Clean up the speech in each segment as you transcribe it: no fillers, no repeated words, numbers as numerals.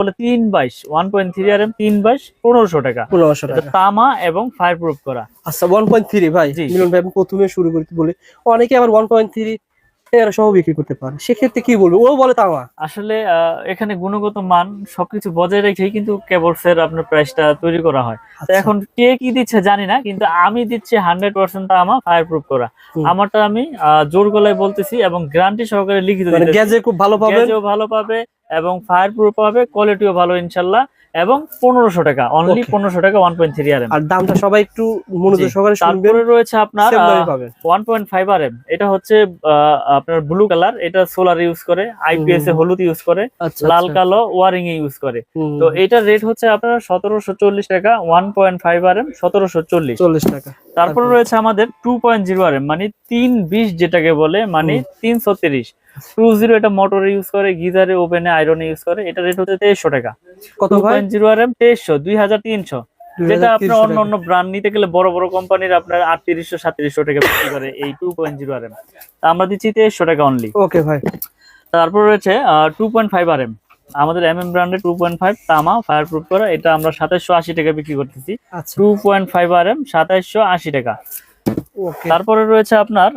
বলে 322 1.3 RM 322 1500 টাকা। 1500 টাকা তামা এবং ফায়ার প্রুফ করা। আচ্ছা 1.3 ভাই মিলন ভাই আমি প্রথমে শুরু করতে বলি অনেকে আবার 1.3 এর সহ বিক্রি করতে পারে, সেক্ষেত্রে কি বলবো? ও বলে তামা। আসলে এখানে গুণগত মান সবকিছু বজায় রেখেই কিন্তু কেবলস এর আপনার প্রাইসটা তৈরি করা হয়। তো এখন কে কি দিচ্ছে জানি না, কিন্তু আমি দিচ্ছি 100% তামা ফায়ার প্রুফ করা। আমারটা আমি জোর গলায় বলতেছি এবং গ্যারান্টি সহকারে লিখিত দিতেছি। গ্যাজে খুব ভালো পাবে, গ্যাজেও ভালো পাবে এবং ফায়ার প্রুফ পাবে, কোয়ালিটিও ভালো ইনশাআল্লাহ। এবং 1500 টাকা, অনলি 1500 টাকা 1.3 RM। আর দামটা সবাই একটু মনোযোগ সহকারে শুনবেন। তারপরে রয়েছে আপনার 1.5 RM, এটা হচ্ছে আপনার ব্লু কালার, এটা সোলার ইউজ করে, আইপিএস এ হলুদ ইউজ করে, লাল কালো ওয়ারিং এ ইউজ করে। তো এটার রেট হচ্ছে আপনার 1740 টাকা। 1.5 RM 1740 টাকা। তারপরে রয়েছে আমাদের 2.0 RM, মানে 320 যেটাকে বলে, মানে 330 20, এটা মোটরে ইউজ করে, গিজারে, ওভেনে, আয়রনে ইউজ করে। এটা রেট হচ্ছে 2300 টাকা। কত ভাই? 2.0 RM 2300, 2300। যেটা আপনার অন্য ব্র্যান্ড নিতে গেলে বড় বড় কোম্পানির আপনার 3800 3700 টাকা বিক্রি করে এই 2.0 RM। আমরা দিচ্ছি 2300 টাকা অনলি। ওকে ভাই। তারপর রয়েছে 2.5 RM, আমাদের এমএম ব্র্যান্ডের 2.5 তামা ফায়ার প্রুফ করা, এটা আমরা 2780 টাকা বিক্রি করতেছি। 2.5 RM 2780 টাকা। তারপরে রয়েছে আপনার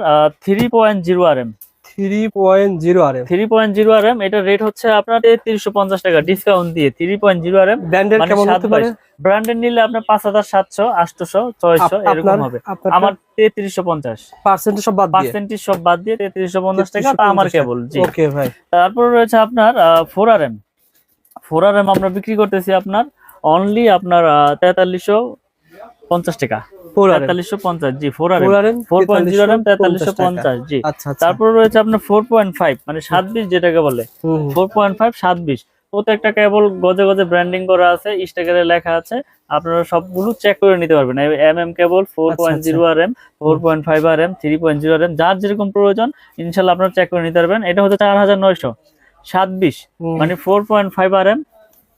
3.0 RM। 3.0 RM, এটা রেট হচ্ছে আপনার 3350 টাকা ডিসকাউন্ট দিয়ে। 3.0 RM ব্র্যান্ডের কেমন হতে পারে? ব্র্যান্ডের নিলে আপনার 5700 800 600 এরকম হবে। আমার 3350 পার্সেন্টেজ সব বাদ দিয়ে 3350 টাকা তা আমার কেবল। জি ওকে ভাই। তারপর রয়েছে আপনার 4 RM। 4 RM আমরা বিক্রি করতেছি আপনার অনলি আপনার 4350 টাকা। 4350, জি 4 RM 4.0 RM 4350, জি। তারপর রয়েছে আপনার 4.5, মানে 720 যেটাকে বলে, 4.5 720। প্রত্যেকটা কেবল গজে গজে ব্র্যান্ডিং করা আছে, স্টিকারে লেখা আছে, আপনারা সবগুলো চেক করে নিতে পারবেন। এমএম কেবল 4.0 RM 4.5 RM 3.0 RM, যার যেরকম প্রয়োজন ইনশাআল্লাহ আপনারা চেক করে নিতে পারবেন। এটা হচ্ছে 4927, মানে 4.5 RM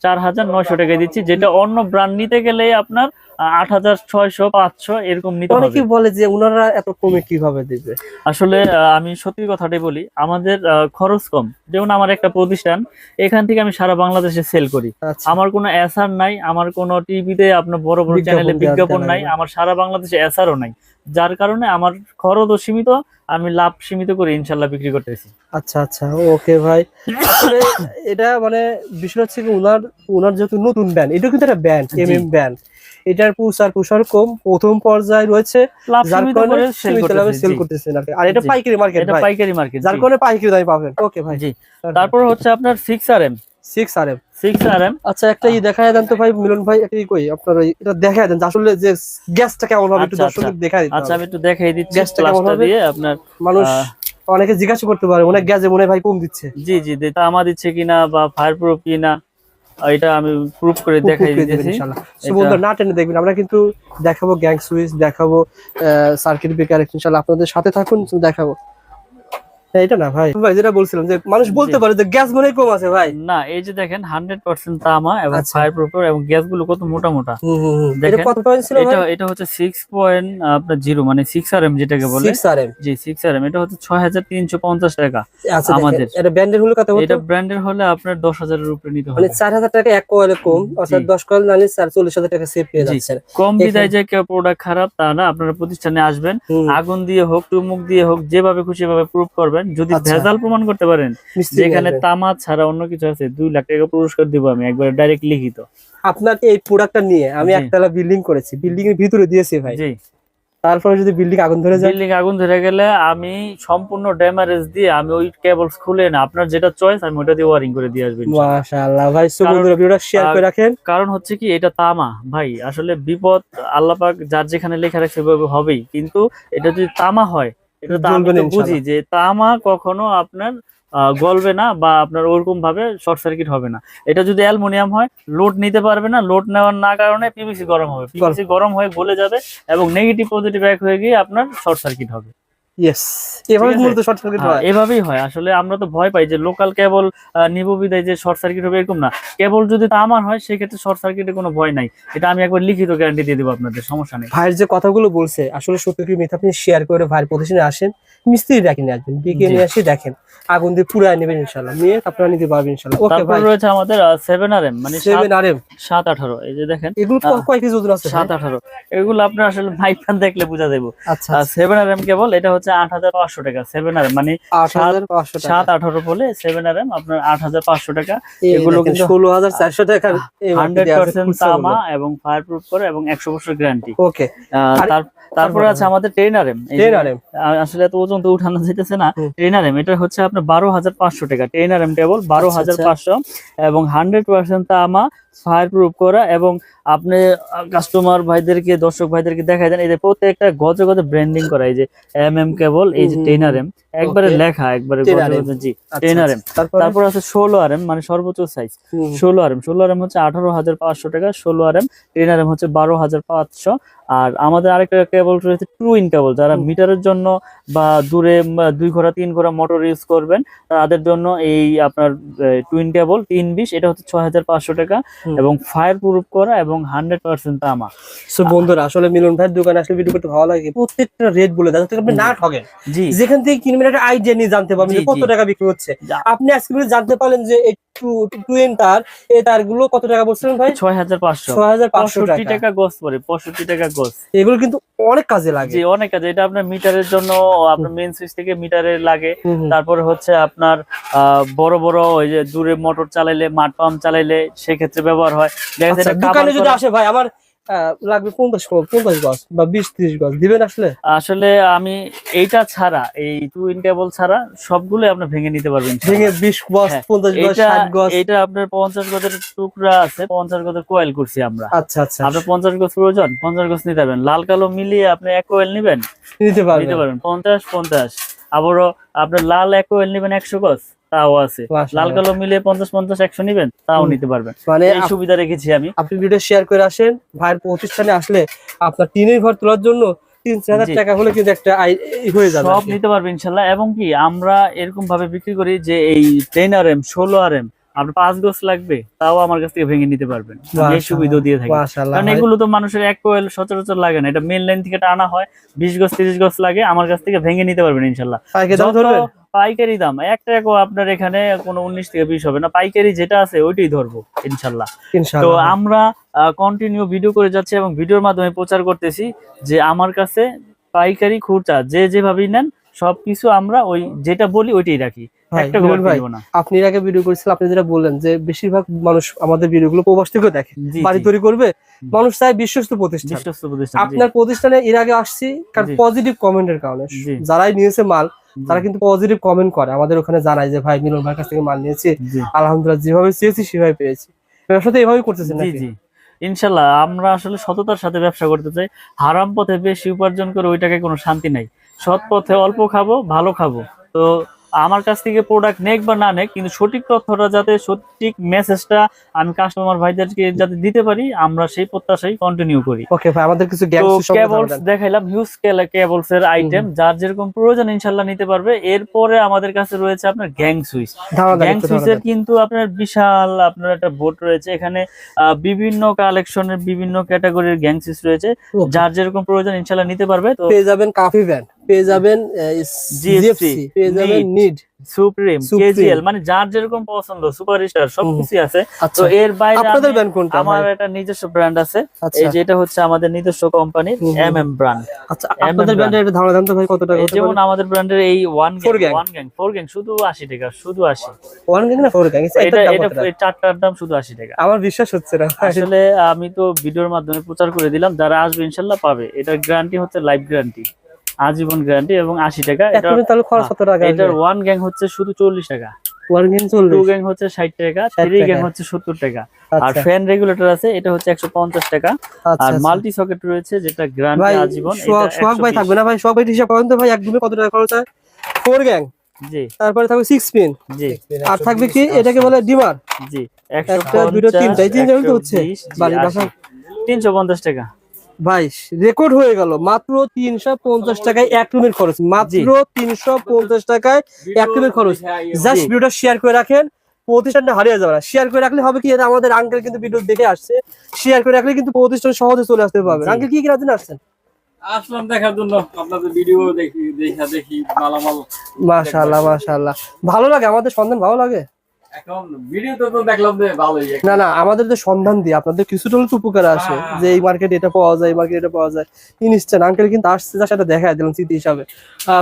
4900 টাকা দিচ্ছি, যেটা অন্য ব্র্যান্ড নিতে গেলে আপনার 8600 500 এরকম নিতে হবে। অনেকেই বলে যে ওনারা এত কমে কিভাবে দিবে? আসলে আমি সত্যি কথাটাই বলি, আমাদের খরচ কম। যেমন আমার একটা প্রতিষ্ঠান, এখান থেকে আমি সারা বাংলাদেশে সেল করি। আমার কোনো এসআর নাই, আমার কোনো টিভিতে আপনার বড় বড় চ্যানেলে বিজ্ঞাপন নাই, আমার সারা বাংলাদেশে এসআরও নাই, যার কারণে আমার খরচও সীমিত, আমি লাভ সীমিত করে ইনশাআল্লাহ বিক্রি করতেছি। আচ্ছা আচ্ছা, ওকে ভাই। আসলে এটা মানে বিষয় হচ্ছে কি, ওনার যেহেতু নতুন ব্র্যান্ড, এটা কিন্তু একটা ব্র্যান্ড, এমএম ব্র্যান্ড, এটার প্রসার কম, প্রথম পর্যায়ে রয়েছে, যার কারণে সেল করতেছেন। আর এটা পাইকারি মার্কেট, এটা পাইকারি মার্কেট, যার কারণে পাইকারি দামে পাবেন। ওকে ভাই। জি। তারপর হচ্ছে আপনার 6 RM। 6 RM, আচ্ছা একটা দেখায় দেন তো ভাই মিলন ভাই, একটা কই আপনারা এটা দেখায় দেন আসলে যে গ্যাসটা কেমন হবে, একটু দর্শকদের দেখায় দিতে। আচ্ছা আমি একটু দেখাই দিচ্ছি গ্যাসটা দিয়ে। আপনার মানুষ অনেকে জিজ্ঞাসা করতে পারে অনেক গ্যাসে মনে ভাই কম দিচ্ছে। জি জি, তামা দিচ্ছে কিনা বা ফায়ার প্রুফ কিনা, এটা আমি প্রুফ করে দেখাই দিতেছি ইনশাআল্লাহ। সো বন্ধুরা না টেনে দেখবেন, আমরা কিন্তু দেখাবো গ্যাং সুইচ, দেখাবো সার্কিট ব্রেকার, ইনশাআল্লাহ আপনাদের সাথে থাকুন, দেখাবো। এটা না ভাই, যেটা বলছিলাম যে মানুষ বলতে পারে যে গ্যাস মনে কম আছে ভাই। না, এই যে দেখেন 100% তামা এবং ফায়ার প্রুফ, এবং গ্যাসগুলো কত মোটা মোটা। এটা কত পয়েন্ট ছিল ভাই? এটা হচ্ছে 6.0, মানে 6 RM যেটাকে বলে। 6 RM, জি 6 RM, এটা হচ্ছে 6350 টাকা আমাদের। এটা ব্র্যান্ডের হলে কত হতো? এটা ব্র্যান্ডের হলে আপনার 10,000 এর উপরে নিতে হবে, মানে 4000 টাকা এক কয়েলে কম, অর্থাৎ 10 কয়েল নালে 44000 টাকা সেভ পেয়ে যাচ্ছেন। কম বিদায় যে কেউ প্রোডাক্ট খারাপ তা না, আপনারা প্রতিষ্ঠানে আসবেন, আগুন দিয়ে হোক, চুমুক দিয়ে হোক, যেভাবে খুশি ভাবে প্রুফ করবেন। যদি ভেজাল প্রমাণ করতে পারেন যেখানে তামা ছাড়া অন্য কিছু আছে, 2 লাখ টাকা পুরস্কার দিব আমি, একবার ডাইরেক্ট লিখিত। আপনার এই প্রোডাক্টটা নিয়ে আমি একতলা বিল্ডিং করেছি, বিল্ডিং এর ভিতরে দিয়েছি ভাই। জি। তারপরে যদি বিল্ডিং আগুন ধরে যায়, বিল্ডিং আগুন ধরে গেলে আমি সম্পূর্ণ ড্যামেজ দিয়ে আমি ওই কেবলস খুলে না, আপনার যেটা চয়েস আমি ওটা দিয়ে ওয়্যারিং করে দিয়ে আসব ইনশাআল্লাহ। মাশাআল্লাহ ভাই। সো বন্ধুরা ভিডিওটা শেয়ার করে রাখেন, কারণ হচ্ছে কি এটা তামা ভাই, আসলে বিপদ আল্লাহ পাক যার যেখানে লেখা রাখছে সেভাবে হবেই, কিন্তু এটা যদি তামা হয়, এটা তো আমি বুঝি যে তামা কখনো আপনার গলবে না বা আপনার ওরকম ভাবে শর্ট সার্কিট হবে না। এটা যদি অ্যালুমিনিয়াম হয়, লোড নিতে পারবে না, লোড নেওয়ার না কারণে পিভিসি গরম হবে, পিভিসি গরম হয়ে গলে যাবে এবং নেগেটিভ পজিটিভ এক হয়ে গিয়ে আপনার শর্ট সার্কিট হবে। ইয়েস, এভাবে মূলত শর্ট সার্কিট হয়। এভাবেই হয় আসলে। আমরা তো ভয় পাই যে লোকাল কেবল নিব বিদায় যে শর্ট সার্কিট হবে, এরকম না। কেবল যদি তামার হয় সেক্ষেত্রে শর্ট সার্কিটে কোনো ভয় নাই, এটা আমি একবার লিখিত গ্যারান্টি দিয়ে দেবো আপনাদের, সমস্যা নেই। ভাইয়ের যে কথাগুলো বলছে আসলে সত্যি কি মিথ্যা, আপনি শেয়ার করে ভাইয়ের প্রতিষ্ঠানে আসেন, মিস্ত্রি ডাকি নিয়ে আসবেন, ডেকে নিয়ে আসি দেখেন, আগুন দিয়ে পুরাই নেবেন ইনশাআল্লাহ, নিয়ে আপনারা নিতে পারবেন ইনশাআল্লাহ। ওকে তারপর ভাই, রয়েছে আমাদের 7RM, মানে 7RM 718, এই যে দেখেন এগুলো কয় কেজি ওজন আছে? 718, এগুলো আপনার আসলে মাইকফান দেখলে বোঝা যাবে। আচ্ছা 7RM কেবল, এটা হচ্ছে 8500 টাকা। 7RM মানে 8500 টাকা, 718 বলে 7RM আপনার 8500 টাকা। এগুলো কিন্তু 16400 টাকা, 100% তামা এবং ফায়ার প্রুফ করে এবং 100 বছর গ্যারান্টি। ওকে, তারপরে আছে আমাদের 10RM। আসলে এত ওজন তো উঠানো যাইতেছে না। 10RM এটা হচ্ছে আপনার 12500 টাকা। 10RM টেবল 12500 এবং 100% তামা, ফায়ার প্রুফ করা। এবং আপনি কাস্টমার ভাইদেরকে, দর্শক ভাইদেরকে দেখাই দেন, এই যে প্রত্যেকটা গজে গজে ব্র্যান্ডিং করা, এই যে MM কেবল, এই যে 10RM একবারে লেখা, একবারে গজে গজে। জি 10RM। তারপর আছে 16RM, মানে সর্বোচ্চ সাইজ 16RM। 16RM হচ্ছে 18500 টাকা 16RM। 10RM হচ্ছে 12500। আর আমাদের আরেকটা কেবল রয়েছে টুইন কেবল, যারা মিটারের জন্য বা দূরে 2 ঘোড়া 3 ঘোড়া মোটর ইউজ করবেন তাদের জন্য এই আপনার টুইন কেবল 320, এটা হচ্ছে 6500 টাকা এবং ফায়ার প্রুফ করা এবং 100% তামা। সো বন্ধুরা আসলে মিলন ভাইয়ের দোকানে আসলে ভিডিও করতে ভালো লাগে, প্রত্যেকটা রেট বলে দেন যাতে আপনি না ঠকেন। জি, যেখান থেকে কিনবেন একটা আইডিয়া নিয়ে জানতে পারবেন কত টাকা বিক্রি হচ্ছে। আপনি আজকে জানতে পারলেন যে টুইন তার, এই তারগুলো কত টাকা বলছিলেন ভাই? 6500 টাকা গজ পড়ে, 65 টাকা গজ। এগুলো কিন্তু অনেক কাজে লাগে। জি অনেক কাজে, এটা আপনার মিটারের জন্য, আপনার মেইন সুইচ থেকে মিটারে লাগে। তারপরে হচ্ছে আপনার বড় বড় ওই যে দূরে মোটর চালাইলে, মাঠ পাম্প চালাইলে সেক্ষেত্রে ব্যবহার হয়। দোকানে যদি আসে ভাই আমার লাগবে 50 গজ বা 20-30 গজ দিবেন আসলে? আসলে আমি এইটা ছাড়া, এই টুইন কেবল ছাড়া সবগুলো আপনি ভেঙে নিতে পারবেন। ভেঙে 20 গজ 50 গজ 60 গজ, এটা আপনার 50 গজের টুকরা আছে, 50 গজের কোয়েল করছি আমরা। আচ্ছা আচ্ছা, আপনার 50 গজ প্রয়োজন, 50 গজ নিতে পারবেন। লাল কালো মিলিয়ে আপনি এক কোয়েল নিবেন, নিতে পারবেন 50। আবারও আপনার লাল এক কোয়েল নিবেন 100 গজ, তাও আছে। লাল কালো মিলিয়ে 50-50-100 নিবেন, তাও নিতে পারবেন। মানে এই সুবিধা রেখেছি আমি। আপনি ভিডিও শেয়ার করে আসেন, ভাইয়ের প্রতিষ্ঠানে আসলে আপনার টিনের ঘর তোলার জন্য 3000 টাকা হলে কিন্তু একটা হয়ে যাবে, সব নিতে পারবেন ইনশাআল্লাহ। এবং কি আমরা এরকম ভাবে বিক্রি করি যে এই 10RM 16RM আপনার 5 গজ লাগবে, তাও আমার কাছ থেকে ভেঙে নিতে পারবেন, এই সুবিধা দিয়ে থাকি। কারণ এগুলো তো মানুষের এক কোয়েল সচরাচর লাগে না, এটা মেইন লাইন থেকে টানা হয়, 20 গজ 30 গজ লাগে, আমার কাছ থেকে ভেঙে নিতে পারবেন ইনশাআল্লাহ। পাইকারি দাম 1 টাকাও আপনার এখানে কোনো 19 থেকে 20 হবে না, পাইকারি যেটা আছে ওইটাই ধরবো ইনশাআল্লাহ। তো আমরা কন্টিনিউ ভিডিও করে যাচ্ছি এবং ভিডিওর মাধ্যমে প্রচার করতেছি যে আমার কাছে পাইকারি খুচরা যে যেভাবেই নেন সবকিছু আমরা ওই যেটা বলি ওইটাই রাখি, একটা ঘর দিব না। আপনি এর আগে ভিডিও করেছিলেন, আপনি যেটা বললেন যে বেশিরভাগ মানুষ আমাদের ভিডিওগুলো প্রবাস থেকে দেখে, বাড়ি তৈরি করবে, মানুষ চায় বিশ্বস্ত প্রতিষ্ঠান। আপনার প্রতিষ্ঠানে এর আগে আসছি কারণ পজিটিভ কমেন্টের কারণে, যারাই নিয়েছে মাল তারা কিন্তু পজিটিভ কমেন্ট করে, আমাদের ওখানে জানায় যে ভাই মিলন ভাইয়ের কাছ থেকে মাল নিয়েছি, আলহামদুলিল্লাহ যেভাবে চেয়েছি সেভাবে পেয়েছি। ব্যবসাতে এভাবেই করতেছেন নাকি? জি ইনশাল্লাহ, আমরা আসলে সততার সাথে ব্যবসা করতে চাই। হারাম পথে বেশি উপার্জন করে ওইটাকে কোনো শান্তি নাই, সৎ পথে অল্প খাবো, ভালো খাবো। তো আমার কাছ থেকে প্রোডাক্ট নেক বা না নেক, কিন্তু সঠিক তথ্যটা যাতে, সঠিক মেসেজটা আমি কাস্টমার ভাইদেরকে যাতে দিতে পারি, আমরা সেই প্রত্যাশাই কন্টিনিউ করি। ওকে ভাই, আমাদের কিছু কেবলস দেখাইলাম, হিউজ কেবলস এর আইটেম, যার যেরকম প্রয়োজন ইনশাআল্লাহ নিতে পারবে। এরপরে আমাদের কাছে রয়েছে আপনার গ্যাং সুইচ। গ্যাং সুইচের কিন্তু আপনার বিশাল আপনার একটা বোর্ড রয়েছে, এখানে বিভিন্ন কালেকশনের বিভিন্ন ক্যাটাগরির গ্যাং সুইচ রয়েছে, যার যেরকম প্রয়োজন ইনশাআল্লাহ নিতে পারবে। তো পেয়ে যাবেন কাফি ব্যান্ড, পেয়ে যাবেন জিএফসি, পেয়ে যাবেন নিড, সুপ্রিম, কেজিএল, মানে যার যেরকম পছন্দ, সুপারস্টার সবকিছু আছে। তো এর বাইরে আপনাদের ব্র্যান্ড কোনটা? আমার একটা নিজস্ব ব্র্যান্ড আছে, এই যে এটা হচ্ছে আমাদের নিজস্ব কোম্পানির MM ব্র্যান্ড। আচ্ছা, আপনাদের ব্র্যান্ডের এটা ধারণা দেন তো ভাই কত টাকা? যেমন আমাদের ব্র্যান্ডের এই 1 গ্যাং শুধু 80 টাকা, শুধু 80। 1 গ্যাং না 4 গ্যাং? এটা চারটার দাম শুধু 80 টাকা। আমার বিশ্বাস হচ্ছে না আসলে, আমি তো ভিডিওর মাধ্যমে প্রচার করে দিলাম, যারা আসবে ইনশাআল্লাহ পাবে। এটার গ্যারান্টি হচ্ছে লাইফ গ্যারান্টি, আজীবন গ্যারান্টি এবং 80 টাকা। এটার 1 গ্যাং হচ্ছে শুধু 40 টাকা, 1 গ্যাং 40, 2 গ্যাং হচ্ছে 60 টাকা, 3 গ্যাং হচ্ছে 70 টাকা। আর ফ্যান রেগুলেটর আছে, এটা হচ্ছে 150 টাকা। আর মাল্টি সকেট রয়েছে, যেটা গ্যারান্টি আজীবন। সোহাগ ভাই থাকবে না ভাই? সোহাগ ভাই হিসাব করেন তো ভাই, একদমই কত টাকা খরচ হয়? 4 গ্যাং, জি। তারপরে থাকবে 6 পিন, জি। আর থাকবে কি এটাকে বলে ডিমার, জি। 150, 2, 3 তিনটাই তো হচ্ছে বাড়ির বাসা 350 টাকা। ভাই রেকর্ড হয়ে গেল, মাত্র 350 টাকায় এক রুমের খরচ, মাত্র 350 টাকায় এক রুমের খরচ। জাস্ট ভিডিওটা শেয়ার করে রাখেন, প্রতিষ্ঠানটা হারিয়ে যাবে না। শেয়ার করে রাখলে হবে কি, এটা আমাদের আঙ্কেল কিন্তু ভিডিও দেখে আসছে, শেয়ার করে রাখলে কিন্তু প্রতিষ্ঠান সহজে চলে আসতে পারবে। আঙ্কেল কি কেনার জন্য আসছেন? আসলাম দেখার জন্য, আপনাদের ভিডিও দেখি মালামাল। মাশাআল্লাহ মাশাআল্লাহ, ভালো লাগে আমাদের সন্ধান, ভালো লাগে। এখন ভিডিওতে তো দেখলাম যে ভালোই। না না, আমাদের যে সন্ধান দিয়ে আপনাদের কিছুটা হলে তো উপকার আসে, যে এই মার্কেট এটা পাওয়া যায়, এই মার্কেট এটা পাওয়া যায়। ইনস্ট্যান্ট আঙ্কেল কিন্তু আসছে, যার সাথে দেখা দিলাম স্মৃতি হিসাবে।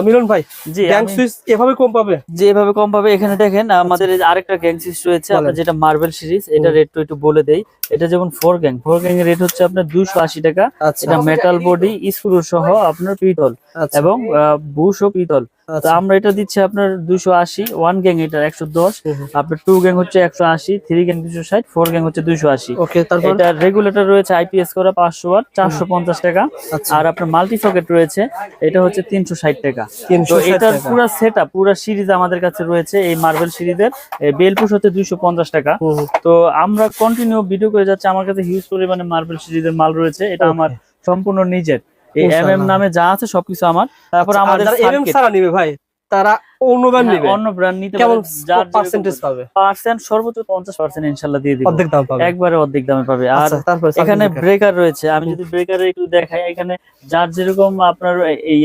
মিলন ভাই, জি গ্যাং সুইচ এভাবে কম পাবে? যে এভাবে কম পাবে। এখানে দেখেন আমাদের এই যে আরেকটা গ্যাং সুইচ রয়েছে, আপনার যেটা মার্বেল সিরিজ, এটা রেট তো একটু বলে দেই। এটা যেমন 4 গ্যাং এর রেট হচ্ছে আপনার 280 টাকা। এটা মেটাল বডি, স্ক্রু সহ আপনার পিতল এবং বুশ ও পিতল। তো আমরা এটা দিচ্ছি আপনার 280। 1 গ্যাং এটা 110, আপনার 2 গ্যাং হচ্ছে 180, 3 গ্যাং 260, 4 গ্যাং হচ্ছে 280। ওকে, তারপর এটা রেগুলেটর রয়েছে আইপিএস করা 500 ওয়াট, 450 টাকা। আর আপনার মাল্টি সকেট রয়েছে, এটা হচ্ছে 360 টাকা। তো এটার পুরো সেটআপ, পুরো সিরিজ আমাদের কাছে রয়েছে এই মার্বেল সিরিজের। বেলপুশ হচ্ছে 250 টাকা। তো আমরা কন্টিনিউ ভিডিও করে যাচ্ছি, আমার কাছে হিউজ পরিমাণে মার্বেল সিরিজের মাল রয়েছে। এটা আমার সম্পূর্ণ নিজের, এই এমএম নামে যা আছে সবকিছু আমার। তারপর আমাদের এমএম ছাড়া নিবে ভাই, তারা অন্য ব্র্যান্ড নিবে, অন্য ব্র্যান্ড নিতে কেমন পারে। যার পার্সেন্টেজ পাবে? পার্সেন্ট সর্বোচ্চ 50% ইনশাআল্লাহ দিয়ে দিব, অর্ধেক দাম পাবে, একবারে অর্ধেক দামে পাবে। আর তারপর এখানে ব্রেকার রয়েছে, আমি যদি ব্রেকারে একটু দেখাই, এখানে যার যেরকম আপনার এই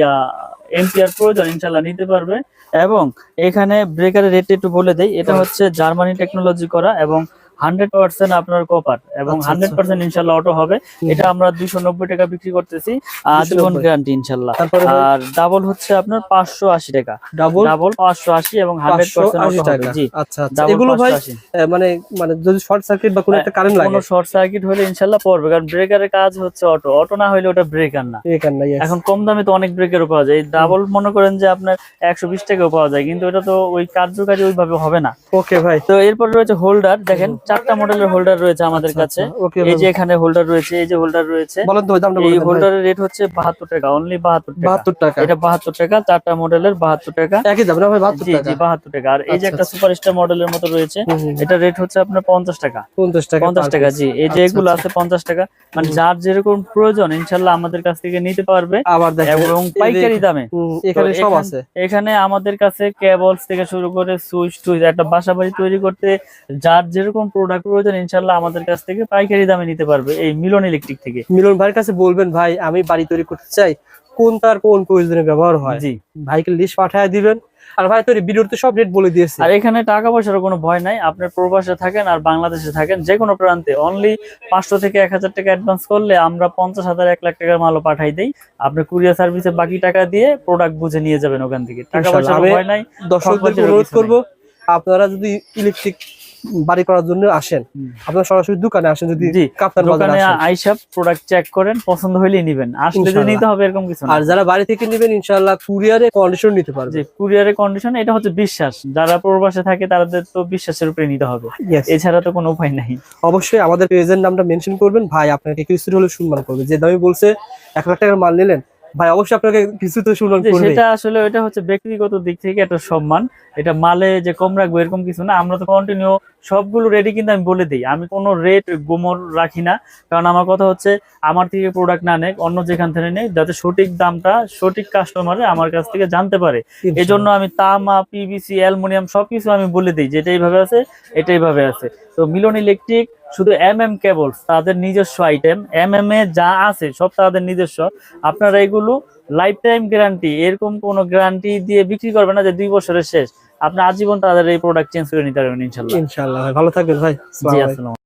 এম্পিয়ার প্রয়োজন ইনশাআল্লাহ নিতে পারবে। এবং এখানে ব্রেকারের রেট একটু বলে দেই, এটা হচ্ছে জার্মানি টেকনোলজি করা এবং 100% আপনার কপার এবং 100% ইনশাআল্লাহ অটো হবে। এটা আমরা 290 টাকা বিক্রি করতেছি, আজীবন গ্যারান্টি ইনশাআল্লাহ। আর ডাবল হচ্ছে আপনার 580 টাকা, ডাবল 580 এবং 100% অটো হবে। জি আচ্ছা আচ্ছা, এগুলো ভাই মানে মানে যদি শর্ট সার্কিট বা কোনো একটা কারেন্ট লাগে, কোনো শর্ট সার্কিট হলে ইনশাআল্লাহ পড়বে, কারণ ব্রেকারের কাজ হচ্ছে অটো, অটো না হলে ওটা ব্রেকার না। এখন কম দামে তো অনেক ব্রেকারও পাওয়া যায়, ডাবল মনে করেন যে আপনার 120 টাকাও পাওয়া যায়, কিন্তু এটা তো ওই কার্যকারী ওইভাবে হবে না। ওকে ভাই, তো এরপর রয়েছে হোল্ডার, দেখেন 4টা মডেলের হোল্ডার রয়েছে আমাদের কাছে। এই যে এখানে হোল্ডার রয়েছে, এই যে হোল্ডার রয়েছে, বলেন তো দামটা। এই হোল্ডারের রেট হচ্ছে 72 টাকা, অনলি 72 টাকা। এটা 72 টাকা, 4টা মডেলের 72 টাকা, একই দাম না ভাই? 72 জি জি 72 টাকা। আর এই যে একটা সুপারস্টার মডেলের মতো রয়েছে, এটা রেট হচ্ছে আপনার 50 টাকা। 50 টাকা, জি। এই যে এগুলো আছে 50 টাকা, মানে যার যেরকম প্রয়োজন ইনশাআল্লাহ আমাদের কাছ থেকে নিতে পারবে এবং পাইকারি দামে। এখানে সব আছে। এখানে আমাদের কাছে কেবলস থেকে শুরু করে সুইচ টুইচ, একটা বাসাবাড়ি তৈরি করতে যার যেরকম প্রোডাক্ট প্রয়োজন ইনশাআল্লাহ আমাদের কাছ থেকে পাইকারি দামে নিতে পারবে এই মিলন ইলেকট্রিক থেকে। মিলন ভাইয়ের কাছে বলবেন, ভাই আমি বাড়ি তৈরি করতে চাই, কোন তার কোন প্রয়োজনে ব্যবহার হয়, জি ভাইকে লিস্ট পাঠিয়ে দিবেন। আর ভাই তোর ভিডিওতে সব রেট বলে দিয়েছে। আর এখানে টাকা পয়সার কোনো ভয় নাই, আপনার প্রবাসে থাকেন আর বাংলাদেশে থাকেন, যে কোনো প্রান্তে অনলি 500 থেকে 1000 টাকা অ্যাডভান্স করলে আমরা 50,000 1 লাখ টাকার মালও পাঠাই দেই। আপনি কুরিয়ার সার্ভিসে বাকি টাকা দিয়ে প্রোডাক্ট বুঝে নিয়ে যাবেন ওখান থেকে, টাকা পয়সার ভয় নাই। দর্শকদের অনুরোধ করব, আপনারা যদি ইলেকট্রিক বাড়ি করার জন্য আসেন, আপনারা সরাসরি দোকানে আসেন, যদি দোকানে আইসা প্রোডাক্ট চেক করেন, পছন্দ হইলে নেবেন, আসলে যে নিতে হবে এরকম কিছু না। আর যারা বাড়ি থেকে নেবেন ইনশাআল্লাহ কুরিয়ারে কন্ডিশন নিতে পারবে। জি, কুরিয়ারে কন্ডিশন, এটা হচ্ছে বিশ্বাস। যারা প্রবাসে থাকে তাদের তো বিশ্বাসের উপরে নিতে হবে, এছাড়া তো কোনো উপায় নাই। অবশ্যই আমাদের পেজের নামটা মেনশন করবেন, ভাই আপনাকে কিছু হলে সম্মান করবে। যে দামে বলছে 1 লাখ টাকার মাল নিলেন, ভাই অবশ্যই আপনাকে কিছু তো সম্মান করবে। সেটা আসলে এটা হচ্ছে ব্যক্তিগত দিক থেকে একটা সম্মান, এটা মালে যে কম রাখবো এরকম কিছু না। আমরা তো কন্টিনিউ সবগুলো রেডি, কিন্তু আমি বলে দিই আমি কোনো রেট গোমর রাখি না, কারণ আমার কথা হচ্ছে আমার থেকে প্রোডাক্ট না নেই, অন্য যেখান থেকে নেই, যাতে সঠিক দামটা সঠিক কাস্টমারে আমার কাছ থেকে জানতে পারে। এজন্য আমি তামা, পিভিসি, অ্যালুমিনিয়াম সবকিছু আমি বলে দিই, যেটা এইভাবে আছে এটা এইভাবে আছে। তো মিলন ইলেকট্রিক শুধু এমএম কেবলস তাদের নিজস্ব আইটেম, এমএম এ যা আছে সব তাদের নিজস্ব। আপনারা এগুলো লাইফ টাইম গ্যারান্টি, এরকম কোনো গ্যারান্টি দিয়ে বিক্রি করবে না যে 2 বছরের শেষ, আপনি আজীবন তাদের এই প্রোডাক্ট চেঞ্জ করে নিতে পারবেন ইনশাআল্লাহ। ইনশাআল্লাহ, ভালো থাকবেন ভাই। জি, আসসালামু আলাইকুম।